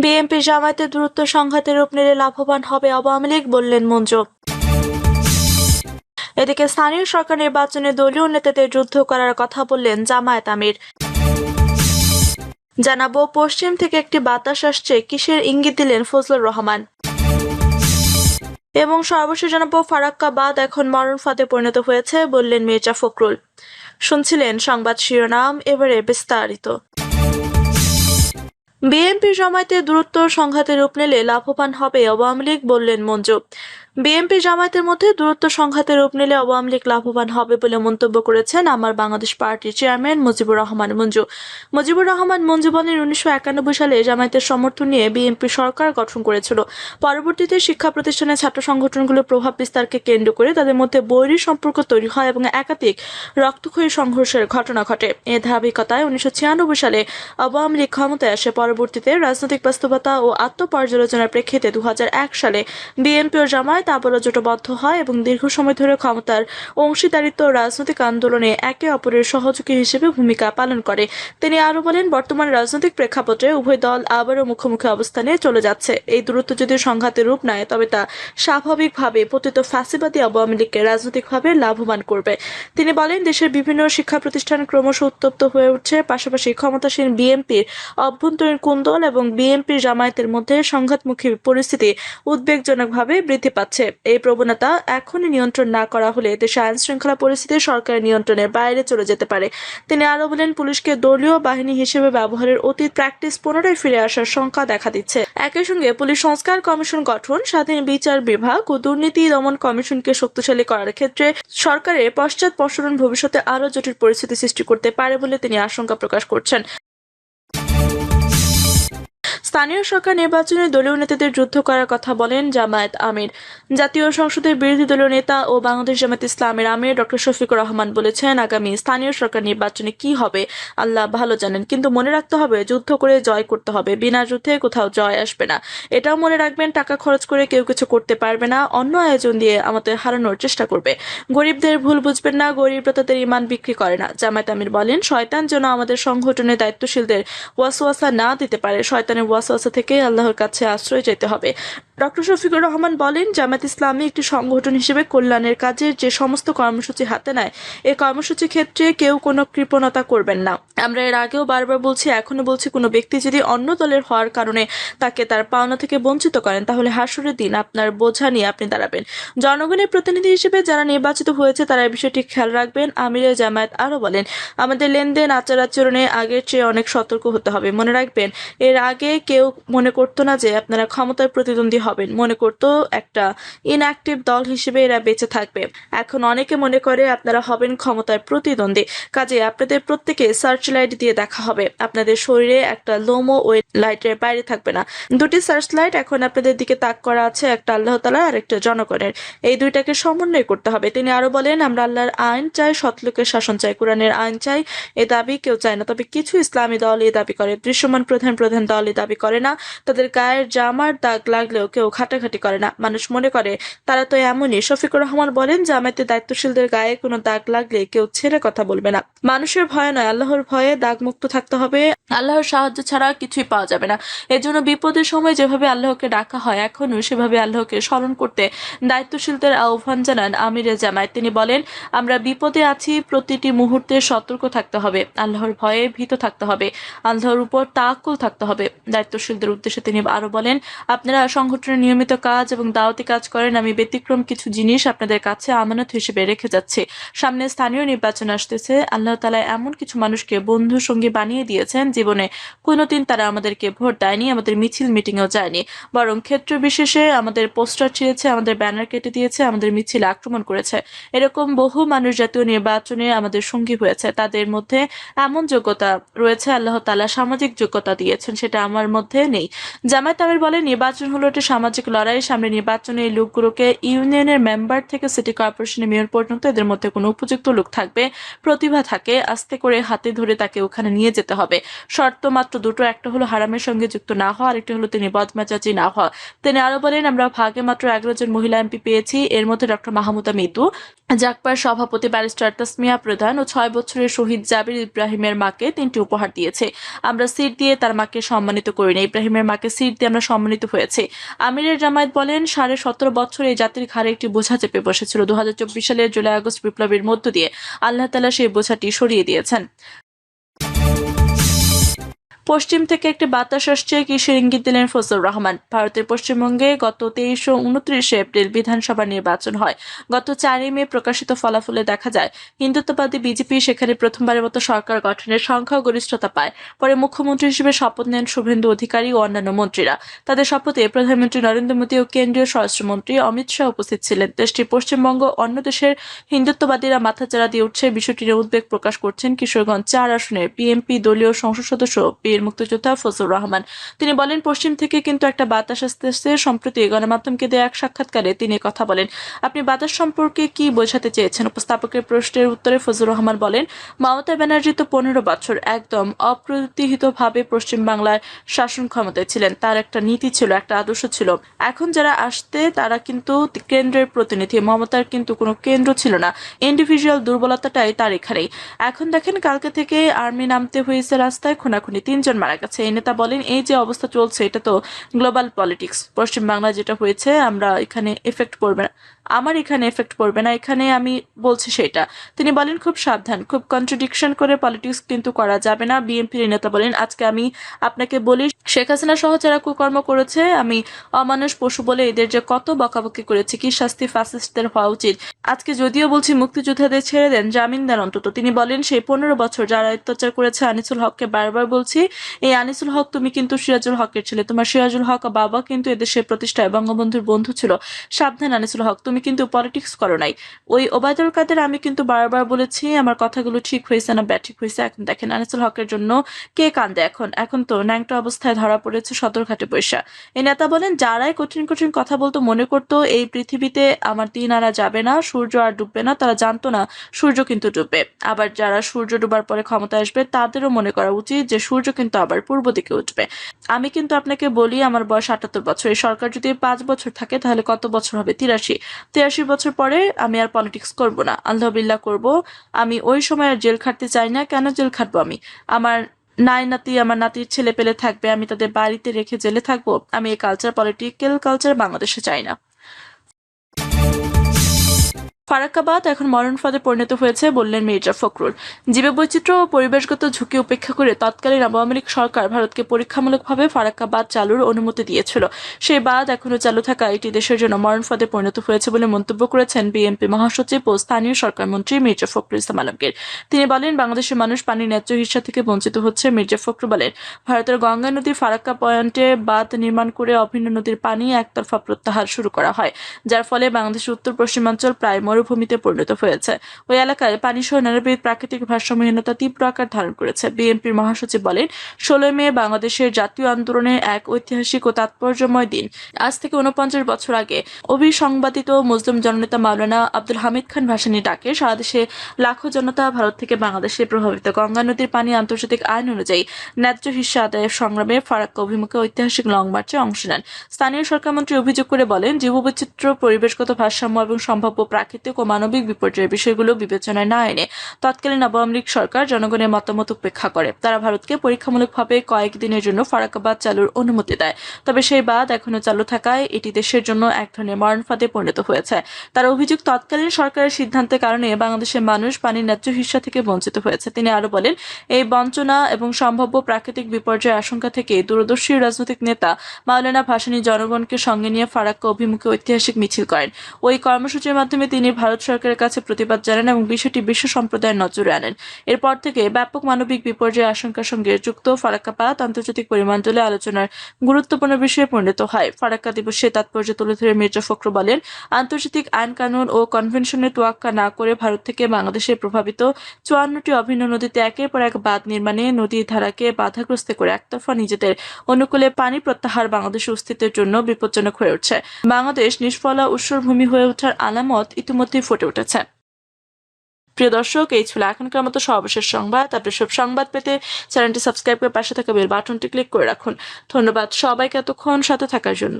BNP জামায়াতের দূরত্ব সংঘাতের রূপ নিলে লাভবান হবে আওয়ামী লীগ, বললেন মঞ্জু। এদিকে স্থানীয় সরকার নির্বাচনে দলীয় নেতাদের যুদ্ধ করার কথা বললেন জামায়াত আমির। জানাবো পশ্চিম থেকে একটি বাতাস আসছে, কিসের ইঙ্গিত দিলেন ফজলুর রহমান। এবং সর্বশেষ জানাবো ফারাক্কা বাঁধ এখন মরণ ফাঁদে পরিণত হয়েছে, বললেন মির্জা ফখরুল। শুনছিলেন সংবাদ শিরোনাম, এবারে বিস্তারিত। বিএনপি জামায়াতের দূরত্ব সংঘাতের রূপ নিলে লাভবান হবে আওয়ামী লীগ, বললেন মঞ্জু। বিএনপি জামায়াতের মধ্যে দূরত্ব সংঘাতের রূপ নিলে আওয়ামী লীগ লাভবান হবে বলে মন্তব্য করেছেন আমার বাংলাদেশ পার্টির চেয়ারম্যান মুজিবুর রহমান মঞ্জু। মুজিবুর রহমান মঞ্জু বলেন, 1991 সালে জামায়াতের সমর্থন নিয়ে বিএনপি সরকার গঠন করেছিল। পরবর্তীতে শিক্ষা প্রতিষ্ঠানে ছাত্র সংগঠনগুলোর প্রভাব বিস্তারকে কেন্দ্র করে তাদের মধ্যে বৈরী সম্পর্ক তৈরি হয় এবং একাধিক রক্তক্ষয়ী সংঘর্ষের ঘটনা ঘটে। এ ধারাবাহিকতায় 1996 সালে আওয়ামী লীগ ক্ষমতায় আসে। পরবর্তীতে রাজনৈতিক বাস্তবতা ও আত্মপর্যালোচনার প্রেক্ষিতে 2001 সালে বিএনপি ও জামায়াত আবারও জোটবদ্ধ হয় এবং দীর্ঘ সময় ধরে ক্ষমতার অংশীদারিত্ব রাজনৈতিক আন্দোলনে একে অপরের সহযোগী হিসেবে ভূমিকা পালন করে। তিনি আরও বলেন, বর্তমান রাজনৈতিক প্রেক্ষাপটে উভয় দল আবারও মুখোমুখি অবস্থানে চলে যাচ্ছে। এই দূরত্ব যদি সংঘাতের রূপ নেয় তবে তা স্বাভাবিকভাবে পতিত ফ্যাসিবাদী আওয়ামী লীগকে রাজনৈতিকভাবে লাভবান করবে। তিনি বলেন, দেশের বিভিন্ন শিক্ষা প্রতিষ্ঠান ক্রমশ উত্তপ্ত হয়ে উঠছে। পাশাপাশি ক্ষমতাসীন বিএনপির অভ্যন্তরীণ কুন্দল এবং বিএনপি জামায়াতের মধ্যে সংঘাতমুখী পরিস্থিতি উদ্বেগজনকভাবে বৃদ্ধি পাচ্ছে। এই প্রবণতা এখনই নিয়ন্ত্রণ না করা হলে দেশে আইন শৃঙ্খলা পরিস্থিতি সরকারের নিয়ন্ত্রণের বাইরে চলে যেতে পারে। তিনি আরও বলেন, পুলিশকে দলীয় বাহিনী হিসেবে ব্যবহারের অতীত প্র্যাকটিস পুনরায় ফিরে আসার শঙ্কা দেখা দিচ্ছে। একই সঙ্গে পুলিশ সংস্কার কমিশন গঠন, স্বাধীন বিচার বিভাগ ও দুর্নীতি দমন কমিশনকে শক্তিশালী করার ক্ষেত্রে সরকারের পশ্চাৎপসরণ ভবিষ্যতে আরও জটিল পরিস্থিতি সৃষ্টি করতে পারে বলে তিনি আশঙ্কা প্রকাশ করছেন। স্থানীয় সরকার নির্বাচনে দলীয় নেতাদের যুদ্ধ করার কথা বলেন জামায়াত আমির। জাতীয় সংসদের বিরোধী দলীয় নেতা ও বাংলাদেশ জামায়াত ইসলামের আমির ডক্টর শফিকুর রহমান বলেছেন, আগামী স্থানীয় সরকার নির্বাচনে কি হবে আল্লাহ ভালো জানেন, কিন্তু মনে রাখতে হবে যুদ্ধ করে জয় করতে হবে। বিনা যুদ্ধে কোথাও জয় আসবে না। এটাও মনে রাখবেন, টাকা খরচ করে কেউ কিছু করতে পারবে না। অন্য আয়োজন দিয়ে আমাদের হারানোর চেষ্টা করবে। গরিবদের ভুল বুঝবেন না, গরিবরা তাদের ইমান বিক্রি করে না। জামায়াত আমির বলেন, শয়তান যেন আমাদের সংগঠনের দায়িত্বশীলদের ওয়াসওয়াসা না দিতে পারে। শয়তানের ওয়াসওয়াসা থেকে আল্লাহর কাছে আশ্রয় যেতে হবে। ডক্টর শফিকুর রহমান বলেন, জামায়াত ইসলামী একটি সংগঠন হিসেবে কল্যাণের কাজের যে সমস্ত কর্মসূচি হাতে নেয়, এই কর্মসূচির ক্ষেত্রে কেউ কোনো কৃপণতা করবেন না। আমরা এর আগেও বারবার বলছি, এখনো বলছি, কোনো ব্যক্তি যদি অন্য দলের হওয়ার কারণে তাকে তার পাওনা থেকে বঞ্চিত করেন, তাহলে হাসরের দিন আপনার বোঝা নিয়ে আপনি দাঁড়াবেন। জনগণের প্রতিনিধি হিসেবে যারা নির্বাচিত হয়েছে তারা এই বিষয়টি খেয়াল রাখবেন। আমিরে জামায়াত আরও বলেন, আমাদের লেনদেন আচার আচরণে আগের চেয়ে অনেক সতর্ক হতে হবে। মনে রাখবেন, এর আগে কেউ মনে করতো না যে আপনারা ক্ষমতার প্রতিদ্বন্দ্বী হবেন, মনে করতো একটা ইনঅ্যাক্টিভ দল হিসেবে এরা বেঁচে থাকবে। এখন অনেকে মনে করে আপনারা হবেন ক্ষমতার প্রতিদ্বন্দ্বী। কাজে আপনাদের প্রত্যেকে সার্চ লাইট দিয়ে দেখা হবে। আপনাদের শরীরে একটা লোমো ওই লাইটের বাইরে থাকবে না। দুটি সার্চ লাইট এখন আপনাদের দিকে তাক করা আছে, একটা আল্লাহ তাআলা আর একটা জনগণের। এই দুইটাকে সমন্বয় করতে হবে। তিনি আরো বলেন, আমরা আল্লাহর আইন চাই, সৎলোকের শাসন চাই, কোরআনের আইন চাই। এ দাবি কেউ চায় না, তবে কিছু ইসলামী দল এই দাবি করে। দৃশ্যমান প্রধান প্রধান দল এই দাবি করে না। তাদের গায়ের জামার দাগ লাগলেও কেউ ঘাটাঘাটি করে না। মানুষ মনে করে তারা তো এমনই। শফিকুর রহমান বলেন, জামায়াতের দায়িত্বশীলদের গায়ে কোনো দাগ লাগলে কেউ ছেড়ে কথা বলবে না। মানুষের ভয়ে নয়, আল্লাহর ভয়ে দাগ মুক্ত থাকতে হবে। আল্লাহর সাহায্য ছাড়া কিছুই পাওয়া যাবে না। এজন্য বিপদের সময় যেভাবে আল্লাহকে ডাকা হয়, এখনো সেভাবে আল্লাহকে স্মরণ করতে দায়িত্বশীলদের আহ্বান জানান আমিরে জামায়াত। তিনি বলেন, আমরা বিপদে আছি, প্রতিটি মুহূর্তে সতর্ক থাকতে হবে, আল্লাহর ভয়ে ভীত থাকতে হবে, আল্লাহর উপর তাওয়াক্কুল থাকতে হবে। দায়িত্বশীলদের উদ্দেশ্যে তিনি আরো বলেন, আপনারা সংগঠনের নিয়মিত কাজ এবং দাওয়াতি কাজ করেন। আমি ব্যতিক্রম কিছু জিনিস আপনাদের কাছে আমানত হিসেবে রেখে যাচ্ছি। সামনে স্থানীয় নির্বাচন আসতেছে। আল্লাহ তাআলা এমন কিছু মানুষকে বন্ধু সঙ্গী বানিয়ে দিয়েছেন, জীবনে কোনোদিন তারা আমাদেরকে ভোট দেয়নি, আমাদের মিছিল মিটিংয়েও যায়নি, বরং ক্ষেত্র বিশেষে আমাদের পোস্টার ছিঁড়েছে, আমাদের ব্যানার কেটে দিয়েছে, আমাদের মিছিল আক্রমণ করেছে। এরকম বহু মানুষ জাতীয় নির্বাচনে আমাদের সঙ্গী হয়েছে। তাদের মধ্যে এমন যোগ্যতা রয়েছে, আল্লাহ তাআলা সামাজিক যোগ্যতা দিয়েছেন, সেটা আমার মধ্যে নেই। জামায়াত আমির বলে, নির্বাচন হলো একটা সামাজিক লড়াই। সামনে নির্বাচনে এই লোকগুলোকে ইউনিয়নের মেম্বার থেকে সিটি কর্পোরেশনের মেয়র পর্যন্ত এদের মধ্যে কোনো উপযুক্ত লোক থাকবে, প্রতিভা থাকে, আস্তে করে হাতে ধরে তাকে ওখানে নিয়ে যেতে হবে। শর্ত মাত্র দুটো, একটা হলো হারামের সঙ্গে যুক্ত না হওয়া, আরেকটা হলো তিনি বদমেজাজি না হওয়া। তিনি আরো বলেন, আমরা ভাগে মাত্র 11 জন মহিলা এমপি পেয়েছি। এর মধ্যে ডক্টর মাহমুদা মিতু, জাকপার সভাপতি ব্যারিস্টার তাসমিয়া প্রধান ও 6 বছরের শহীদ জাবির ইব্রাহিমের মাকে 3টি উপহার দিয়েছে। আমরা সিট দিয়ে তার মাকে সম্মানিত করিনি। ইব্রাহিমের মাকে সিট দিয়ে আমরা সম্মানিত হয়েছি। আমিরের জামায়াত বলেন, 17.5 বছর এই জাতির ঘাড়ে একটি বোঝা চেপে বসেছিল। 2024 সালের জুলাই আগস্ট বিপ্লবের মধ্য দিয়ে আল্লাহ তাআলা সেই বোঝাটি সরিয়ে দিয়েছেন। পশ্চিম থেকে একটি বাতাস আসছে, কিসের ইঙ্গিত দিলেন ফজলুর রহমান। ভারতের পশ্চিমবঙ্গে গত 23 ও 29 এপ্রিল বিধানসভা নির্বাচন হয়। গত 4 মে প্রকাশিত ফলাফলে দেখা যায় হিন্দুত্ববাদী বিজেপি সেখানে প্রথমবারের মতো সরকার গঠনের সংখ্যাগরিষ্ঠতা পায়। পরে মুখ্যমন্ত্রী হিসেবে শপথ নেন শুভেন্দু অধিকারী ও অন্যান্য মন্ত্রীরা। তাদের শপথে প্রধানমন্ত্রী নরেন্দ্র মোদী ও কেন্দ্রীয় স্বরাষ্ট্রমন্ত্রী অমিত শাহ উপস্থিত ছিলেন। দেশটির পশ্চিমবঙ্গ অন্য দেশের হিন্দুত্ববাদীরা মাথাচাড়া দিয়ে উঠছে, বিষয়টি নিয়ে উদ্বেগ প্রকাশ করছেন কিশোরগঞ্জ 4 আসনের বিএনপি দলীয় সংসদ সদস্য বীর মুক্তিযোদ্ধা ফজলুর রহমান। তিনি বলেন, পশ্চিম থেকে কিন্তু একটা বাতাস আসতেছে। সম্প্রতি গণমাধ্যমকে দেয়া এক সাক্ষাৎকারে তিনি কথা বলেন। আপনি বাতাস সম্পর্কে কি বোঝাতে চেয়েছেন? উপস্থাপকের প্রশ্নের উত্তরে ফজলুর রহমান বলেন, মমতা ব্যানার্জি তো 15 বছর একদম অপ্রতিহিতভাবে পশ্চিম বাংলার শাসন ক্ষমতায় ছিলেন। তার একটা নীতি ছিল, একটা আদর্শ ছিল। এখন যারা আসতে তারা কিন্তু কেন্দ্রের প্রতিনিধি। মমতার কিন্তু কোনো কেন্দ্র ছিল না, ইন্ডিভিজুয়াল দুর্বলতাটাই তার এখানেই। এখন দেখেন, কালকে থেকে আর্মি নামতে হয়েছে রাস্তায়, খুনাখুনি 3 জন মারা গেছে। এই নেতা বলেন, এই যে অবস্থা চলছে এটা তো গ্লোবাল পলিটিক্স। পশ্চিম বাংলায় যেটা হয়েছে আমরা এখানে এফেক্ট পড়বে না, আমার এখানে এফেক্ট পড়বে না, এখানে আমি বলছি সেটা। তিনি বলেন, খুব সাবধান, খুব কন্ট্রাডিকশন করে পলিটিক্স কিন্তু করা যাবে না। বিএনপির নেতা বলেন, আজকে আমি আপনাকে বলি, শেখ হাসিনা সহ যারা কুকর্ম করেছে, আমি অমানুষ পশু বলে এদের যে কত বকাবকি করেছি, কি শাস্তি ফ্যাসিস্টদের হওয়া উচিত। আজকে যদিও বলছি মুক্তিযোদ্ধাদের ছেড়ে দেন, জামিন দেন অন্তত। তিনি বলেন, সেই 15 বছর যারা অত্যাচার করেছে আনিসুল হককে বারবার বলছি, এই আনিসুল হক তুমি কিন্তু সিরাজুল হকের ছেলে, তোমার সিরাজুল হক বাবা কিন্তু এদেশের প্রতিষ্ঠায় বঙ্গবন্ধুর বন্ধু ছিল। সাবধান আনিসুল হক, তুমি কিন্তু পলিটিক্স করো নাই। ওই ওবায়দুল কাদের আমি কিন্তু বারবার বলেছি আমার কথাগুলো ঠিক হয়েছে না ব্যাঠিক হয়েছে। এখন দেখেন আনিসুল হকের জন্য কে কান্দে। এখন তো ন্যাংটা অবস্থায় ধরা পড়েছে সদরঘাটে বৈশা। এই নেতা বলেন, যারাই কঠিন কঠিন কথা বলতো, মনে করতো এই পৃথিবীতে আমার দিন আনা যাবে না, সূর্য আর ডুববে না, তারা জানতো না সূর্য কিন্তু ডুববে। আবার যারা সূর্য ডুবার পরে ক্ষমতা আসবে তাদেরও মনে করা উচিত যে সূর্য কিন্তু আবার পূর্ব দিকে উঠবে। আমি কিন্তু আপনাকে বলি, আমার বয়স 78 বছর। এই সরকার যদি 5 বছর থাকে তাহলে কত বছর হবে? 83 বছর পরে আমি আর পলিটিক্স করব না, আল্লাহ বিল্লাহ করব। আমি ওই সময় আর জেল খাটতে চাই না। কেন জেল খাটবো আমি? আমার আমার নাতির ছেলে পেলে থাকবে, আমি তাদের বাড়িতে রেখে জেলে থাকবো? আমি এই কালচার, পলিটিক্যাল কালচার বাংলাদেশে চাই না। ফারাক্কাবাদ এখন মরণ ফাঁদে পরিণত হয়েছে বললেন মির্জা ফখরুল। জীববৈচিত্র্য ও পরিবেশগত ঝুঁকি উপেক্ষা করে তৎকালীন আওয়ামী লীগ সরকার ভারতকে পরীক্ষামূলকভাবে ফারাক্কাবাদ চালুর অনুমতি দিয়েছিল। সেই বাঁধ এখনো চালু থাকা এটি দেশের জন্য মরণ ফাঁদে পরিণত হয়েছে বলে মন্তব্য করেছেন বিএনপি মহাসচিব ও স্থানীয় সরকার মন্ত্রী মির্জা ফখরুল ইসলাম আলমগীর। তিনি বলেন, বাংলাদেশের মানুষ পানির ন্যায্য হিস্সা থেকে বঞ্চিত হচ্ছে। মির্জা ফখরুল বলেন, ভারতের গঙ্গা নদীর ফারাক্কা পয়েন্টে বাঁধ নির্মাণ করে অভিন্ন নদীর পানি একতরফা প্রত্যাহার শুরু করা হয়, যার ফলে বাংলাদেশের উত্তর পশ্চিমাঞ্চল প্রায় মরুভূমিতে পরিণত হয়েছে। ওই এলাকায় পানিসহ নানাবিধ প্রাকৃতিক ভারসাম্যহীনতা তীব্র আকার ধারণ করেছে। বিএনপির মহাসচিব বলেন, 16 মে বাংলাদেশের জাতীয় আন্দোলনের এক ঐতিহাসিক ও তাৎপর্যময় দিন। আজ থেকে 49 বছর আগে অবিসংবাদিত মুসলিম জননেতা মাওলানা আব্দুল হামিদ খান ভাসানী ডাকে সারা দেশে লাখো জনতা ভারত থেকে বাংলাদেশে প্রভাবিত গঙ্গা নদীর পানি আন্তর্জাতিক আইন অনুযায়ী ন্যায্য হিস্সা আদায়ের সংগ্রামে ফারাক্কা অভিমুখে ঐতিহাসিক লং মার্চে অংশ নেন। স্থানীয় সরকারমন্ত্রী অভিযোগ করে বলেন, জীববৈচিত্র্য, পরিবেশগত ভারসাম্য এবং সম্ভাব্য প্রাকৃতিক ও মানবিক বিপর্যয়ের বিষয়গুলো বিবেচনায় না এনে তৎকালীন আওয়ামী লীগ সরকার জনগণের মতামত উপেক্ষা করে। তারা ভারতকে পরীক্ষামূলকভাবে কয়েকদিনের জন্য ফারাক্কাবাদ চালুর অনুমতি দেয়। তবে সেই বাঁধ এখনো চালু থাকায় এটি দেশের জন্য এক ধরনের মরণ ফাঁদে পরিণত হয়েছে। তার অভিযোগ, তৎকালীন সরকারের সিদ্ধান্তের কারণে বাংলাদেশের মানুষ পানির ন্যায্য হিস্সা থেকে বঞ্চিত হয়েছে। তিনি আরো বলেন, এই বঞ্চনা এবং সম্ভাব্য প্রাকৃতিক বিপর্যয়ের আশঙ্কা থেকে দূরদর্শী রাজনৈতিক নেতা মাওলানা ভাসানী জনগণকে সঙ্গে নিয়ে ফারাক্কা অভিমুখে ঐতিহাসিক মিছিল করেন। ওই কর্মসূচির মাধ্যমে তিনি ভারত সরকারের কাছে প্রতিবাদ জানান এবং বিষয়টি বিশ্ব সম্প্রদায়ের নজরে আনেন। এরপর থেকে ব্যাপক মানবিক বিপর্যয়ের আশঙ্কার সঙ্গে যুক্ত ফারাক্কাবাদ আন্তর্জাতিক পরিমণ্ডলে আলোচনার গুরুত্বপূর্ণ বিষয়ে পরিণত হয়। ফারাক্কা দিবসে তাৎপর্য তুলে ধরে মির্জা ফখরুল বলেন, আন্তর্জাতিক আইন কানুন ও কনভেনশনের তোয়াক্কা না করে ভারত থেকে বাংলাদেশে প্রভাবিত 54টি অভিন্ন নদীতে একের পর এক বাঁধ নির্মাণে নদীর ধারাকে বাধাগ্রস্ত করে একতরফা নিজেদের অনুকূলে পানি প্রত্যাহার বাংলাদেশের অস্তিত্বের জন্য বিপজ্জনক হয়ে উঠছে। বাংলাদেশ নিষ্ফলা উৎসর ভূমি হয়ে ওঠার আলামত ইতিমধ্যেই ফুটে উঠেছে। প্রিয় দর্শক, এই ছিল এখনকার মতো সর্বশেষ সংবাদ। আপনি সব সংবাদ পেতে চ্যানেলটি সাবস্ক্রাইব করে পাশে থাকা বেল বাটনটি ক্লিক করে রাখুন। ধন্যবাদ সবাইকে এতক্ষণ সাথে থাকার জন্য।